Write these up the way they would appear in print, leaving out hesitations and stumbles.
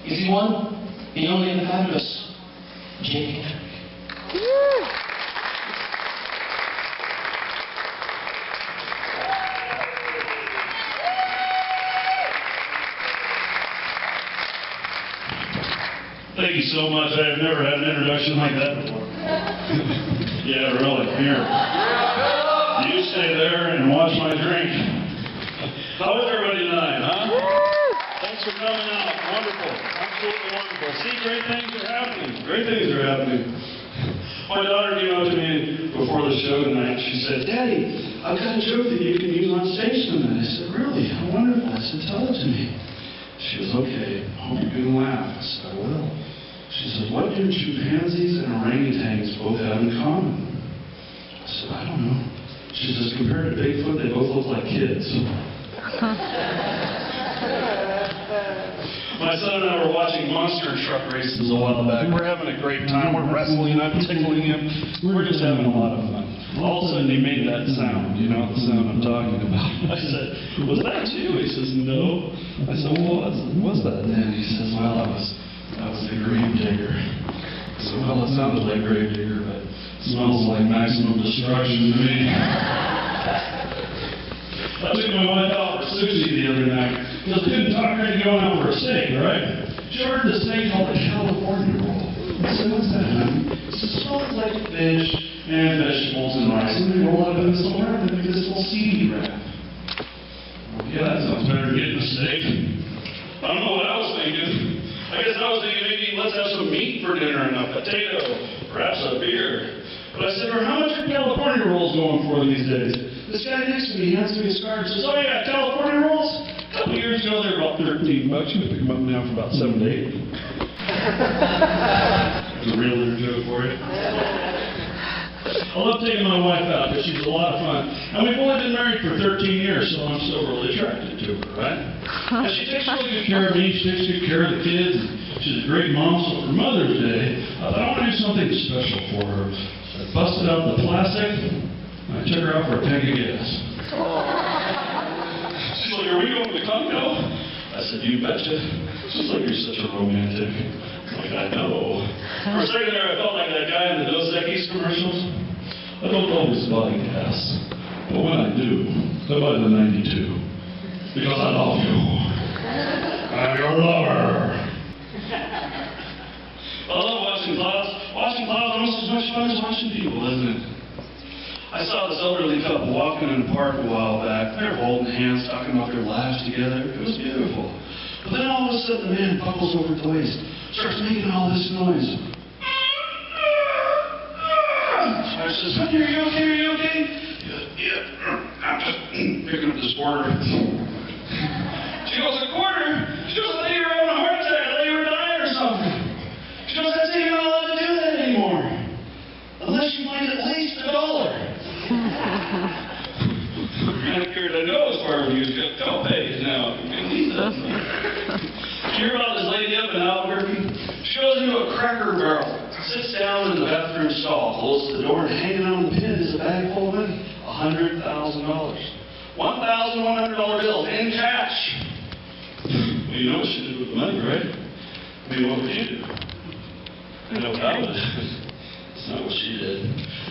Easy one, the only and the fabulous, Jake. Thank you so much. I have never had an introduction like that before. Yeah, really. Here. You stay there and watch my drink. How is everybody tonight, huh? Thanks for coming out. Wonderful. Absolutely wonderful. See, great things are happening. Great things are happening. My daughter came up to me before the show tonight. She said, Daddy, I've got a joke that you can use on stage tonight. I said, really? How wonderful. I said, tell it to me. She was, okay, I hope you're going to laugh. I said, I will. She said, what do chimpanzees and orangutans both have in common? I said, I don't know. She says, compared to Bigfoot, they both look like kids. My son and I were watching monster truck races a while back. We're having a great time. We're wrestling. I'm tickling him. We're just having a lot of fun. All of a sudden, he made that sound. You know the sound I'm talking about. I said, was that you? He says, no. I said, well, what was that then? He says, well, that was the grave digger. I said, well, it sounded like grave digger, but it smells like maximum destruction to me. I took my wife out for sushi the other night because I couldn't talk her into going out for a steak, right? She ordered this thing called the California roll. I said, what's that, honey? She says, it smells like fish and vegetables and rice, and they roll it up in this little wrap and make this little seedy wrap. Well, yeah, that sounds better than getting a steak. I don't know what I was thinking. I guess I was thinking maybe let's have some meat for dinner and a potato, perhaps a beer. But I said, how much are California rolls going for these days? This guy next to me hands me his card and says, oh yeah, California rolls? A couple years ago, they were about $13. You can pick them up now for about $7 to $8. It's a real little joke for you. I love taking my wife out because she's a lot of fun. And we've only been married for 13 years, so I'm still really attracted to her, right? And she takes really good care of me. She takes good care of the kids. She's a great mom. So for Mother's Day, I thought I want to do something special for her. So I busted out the plastic. I took her out for a tank of gas. She's like, are we going to Congo? I said, you betcha. She's like, you're such a romantic. I'm like, I know. For a second there, I felt like that guy in the Dos Equis commercials. I don't always buy gas. But when I do, I buy the 92. Because I love you. I'm your lover. I love watching clouds. Watching clouds almost as much fun as watching people, isn't it? I saw this elderly couple walking in the park a while back. They were holding hands, talking about their lives together. It was beautiful. But then all of a sudden, the man buckles over the waist, starts making all this noise. I says, honey, are you okay? Are you okay? Yeah, I'm just picking up this quarter. She goes, a quarter? She goes, I thought you were having a heart attack. I thought you were dying or something. She goes, I said, you're not allowed to do that anymore. Unless you find at least $1. Manicured, I know as far as you've got co-pays now. You can leave that. Did you hear about this lady up in Albuquerque? She goes into a Cracker Barrel, sits down in the bathroom stall, closes the door, and hanging on the pin is a bag full of money. $100,000. $1,100 bills in cash. Well, you know what she did with the money, right? I mean, what would you do? I know what I would do. That's not what she did.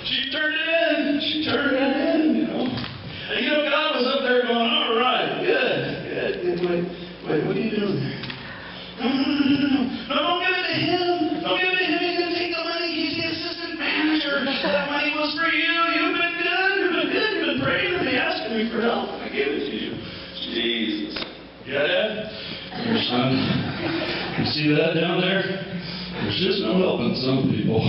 She turned it in. She turned it in, you know. And you know, God was up there going, all right, good. Wait, what are you doing there? No, don't give it to him. Don't give it to him. He's going to take the money. He's the assistant manager. That money was for you. You've been good. You've been praying to me, asking me for help. I gave it to you. Jesus. Yeah, Dad? Your son. You see that down there? There's just no helping some people.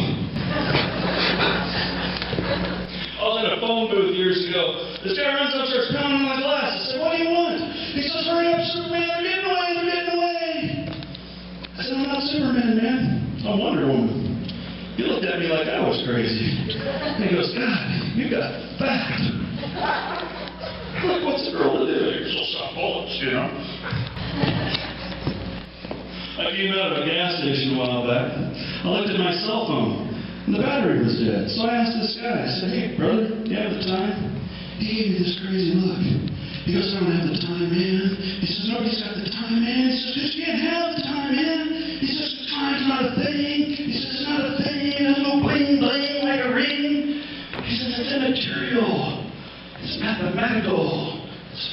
I was in a phone booth years ago. This guy runs up, starts pounding on my glass. I said, what do you want? He says, hurry up, Superman, they're getting away, they're getting away. I said, I'm not Superman, man. I'm Wonder Woman. He looked at me like I was crazy. And he goes, God, you got fat. I'm like, what's a girl to do? You're so soft bullets, you know. I came out of a gas station a while back. I looked at my cell phone, and the battery was dead. So I asked this guy, I said, hey, brother, do you have the time? He gave me this crazy look. He goes, I don't have the time, man. He says, nobody's got the time, man. He says, because you can't have the time, man.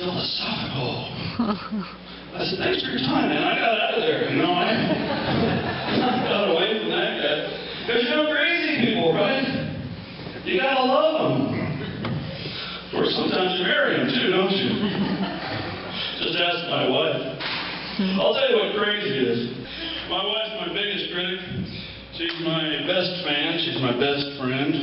philosophical. I said, thanks for your time, man. I got out of there. You know, I got away from that guy. Because you know, crazy people, right? You gotta love them. Or sometimes you marry them too, don't you? Just ask my wife. I'll tell you what crazy is. My wife's my biggest critic. She's my best fan. She's my best friend.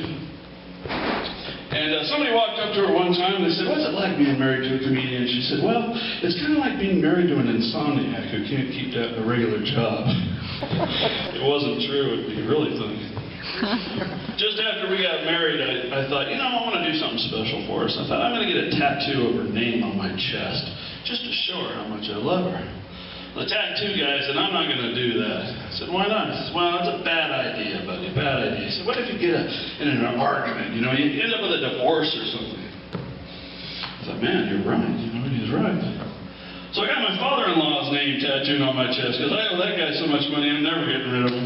And somebody walked up to her one time and they said, what's it like being married to a comedian? She said, well, it's kind of like being married to an insomniac who can't keep that a regular job. It wasn't true. It'd be really funny. Just after we got married, I thought, you know, I want to do something special for us. I thought, I'm going to get a tattoo of her name on my chest just to show her how much I love her. The tattoo guy said, I'm not going to do that. I said, why not? He said, well, that's a bad idea, buddy, bad idea. He said, what if you get in an argument? You know, you end up with a divorce or something. I thought, man, you're right. You know, he's right. So I got my father-in-law's name tattooed on my chest because I owe that guy so much money, I'm never getting rid of him.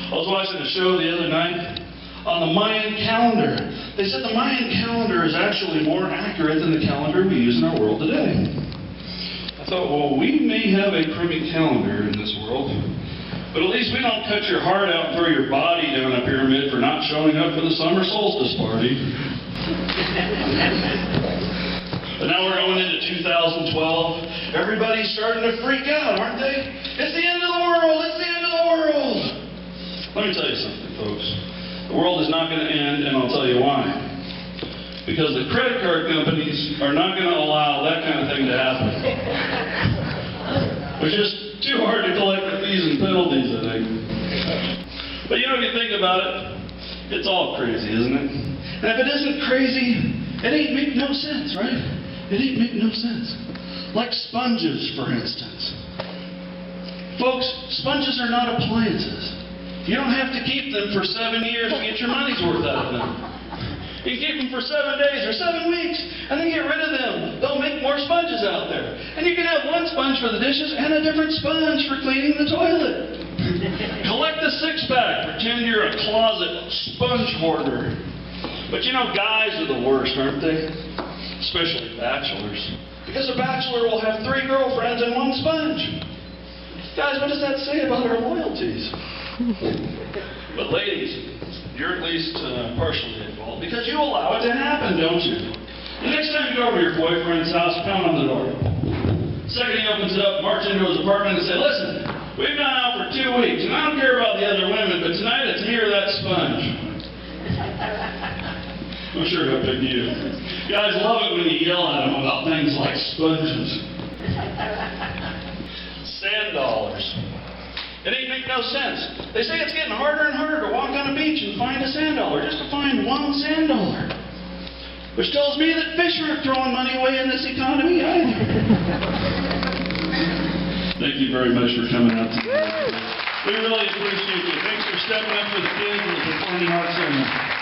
I was watching a show the other night on the Mayan calendar. They said the Mayan calendar is actually more accurate than the calendar we use in our world today. I thought, well, we may have a crummy calendar in this world, but at least we don't cut your heart out and throw your body down a pyramid for not showing up for the summer solstice party. But now we're going into 2012. Everybody's starting to freak out, aren't they? It's the end of the world! It's the end of the world! Let me tell you something, folks. The world is not going to end, and I'll tell you why. Because the credit card companies are not going to allow that kind of thing to happen. It's just too hard to collect the fees and penalties, I think. But you know, if you think about it, it's all crazy, isn't it? And if it isn't crazy, it ain't make no sense, right? It ain't make no sense. Like sponges, for instance. Folks, sponges are not appliances. You don't have to keep them for 7 years to get your money's worth out of them. You can keep them for 7 days or 7 weeks, and then get rid of them. They'll make more sponges out there. And you can have one sponge for the dishes and a different sponge for cleaning the toilet. Collect a six-pack. Pretend you're a closet sponge hoarder. But you know, guys are the worst, aren't they? Especially bachelors. Because a bachelor will have 3 girlfriends and 1 sponge. Guys, what does that say about our loyalties? But ladies, you're at least partially at fault because you allow it to happen, don't you? The next time you go over to your boyfriend's house, pound on the door. Second he opens it up, march into his apartment and say, listen, we've gone out for 2 weeks, and I don't care about the other women, but tonight it's me or that sponge. I'm sure he'll pick you. Guys love it when you yell at them about things like sponges. Sand dollars. It ain't make no sense. They say it's getting harder and harder to walk on a beach and find a sand dollar, just to find 1 sand dollar. Which tells me that fish aren't throwing money away in this economy either. Thank you very much for coming out today. We really appreciate you. Thanks for stepping up for the kids and the performing arts center.